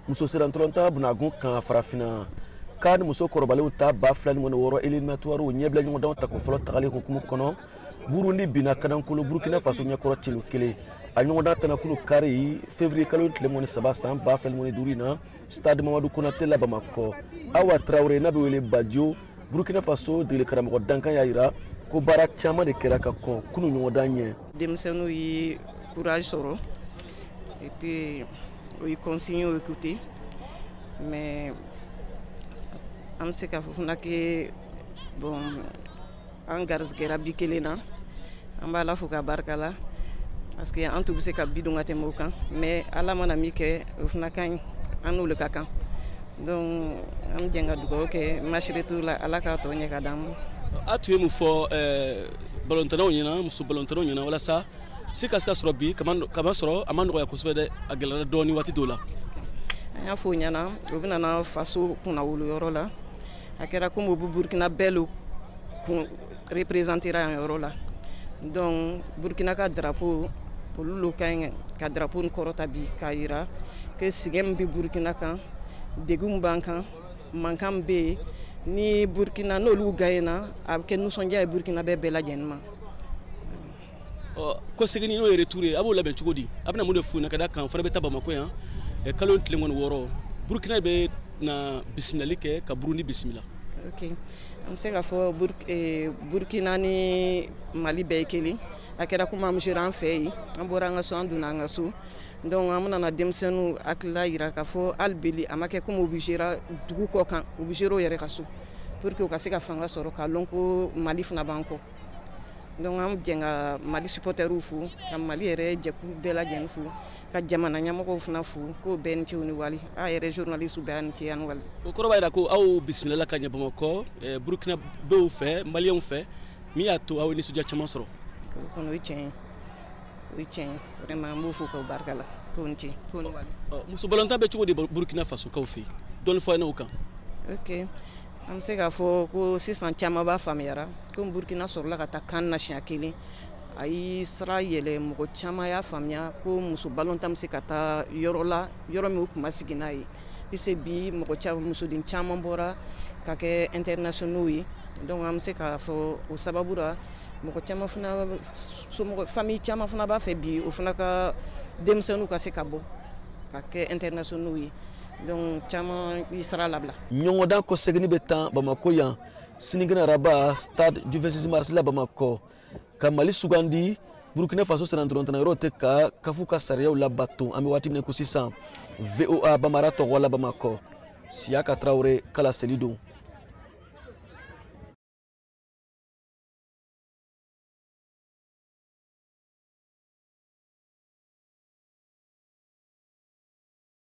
muso serantronta bunagun kan farafina kan muso korbalenw ta ba filani mo woro eliminatoire o nyebla nyugo daw ta ko folo tagali ko kumu kono Burundi bina kanankolo Burkina Faso nyakoro tilu kele a nyugo da tanakulu kari février kalo tlemoni sabasa ba filani mo durina stade Mamadou Konaté la Bamako Awa Traoré na be wele Badio Burkina Faso de le karamo dankan yaira ko bara chama de keraka ko kunu nyugo danye demsenu yi courage soro et puis ils continuent à écouter mais am se ka fofuna ke bon an garsgera bikelena amba la fuka barkala parce que en tout se ka bidunga temokan mais ala mana mi ke fofuna kan anu le kakan donc am jenga dugo ke mashretu la ala ka to nyaka dam atuye mu fo balontano nyina musu balontano nyina wala sa sikaska srobi kama soro amando ya kusbede agela doni wati dola ya fo nyana obina na faso kuna wulu yoro la akera ko mo Burkina belu ko représentera en yoro la donc Burkina ka drapeau pour lu kan ka drapeau n korota bi kaira ke sigem bi Burkina kan degum bankan mankam be ni Burkina no lu gayna abke nous sonja Burkina be bela jenma ko segini no retouré abo la ben chugodi abna mo defu na kada kan fara be taba mako ya e kalon tlengon woro Burkina be na bismillah like ka Burundi bismillah ok am se ga fo Burkina ni Mali be keli akera kuma am jiran fei am boranga so anduna ngasu donc amna na demsenu akla ira ka fo albeli amake kuma obligera dugu ko kan obligero yere kasu pour que o kasika fanga soro ka lonko Mali funa banko donc am jenga Mali supporter fu kam Mali ere jeku bela jen fu ka jamana nyamako funa fu ko ben ci woni wali a ere journaliste ben ci an wali ko robayda ko aw bismillah ka nyabama ko Burkina be fe Malien fe mi ato aw ni suja chama soro ko no chen vraiment mbo fu ko barkala ko nti ko no wali musu balonta be ci wodi Burkina Faso ka fe don fo na ukan ok am se ga fo ko 600 chama ba famiara ko Burkina soro la ka ta kan na shakili ay sra yele mo chama ya famia ko musu balontam se kata yorola yoro mi kuma sigina yi bise bi mo chama musu din chama bora ka ke international yi donc am se ka fo o sababura mo chama funa so mo famille chama funa ba fe bi o funa ka demsenu ka se kabo ka ke international yi donc chama isra labla nyongo dan ko segni betan Bamako yan sinigina raba stade du 26 mars la Bamako Kamali Sugandi Burkina Faso senantronta rote ka kafuka sariya la baton ami wati ne ko 600 VOA Bamara to wala Bamako Siaka Traoré kala Selido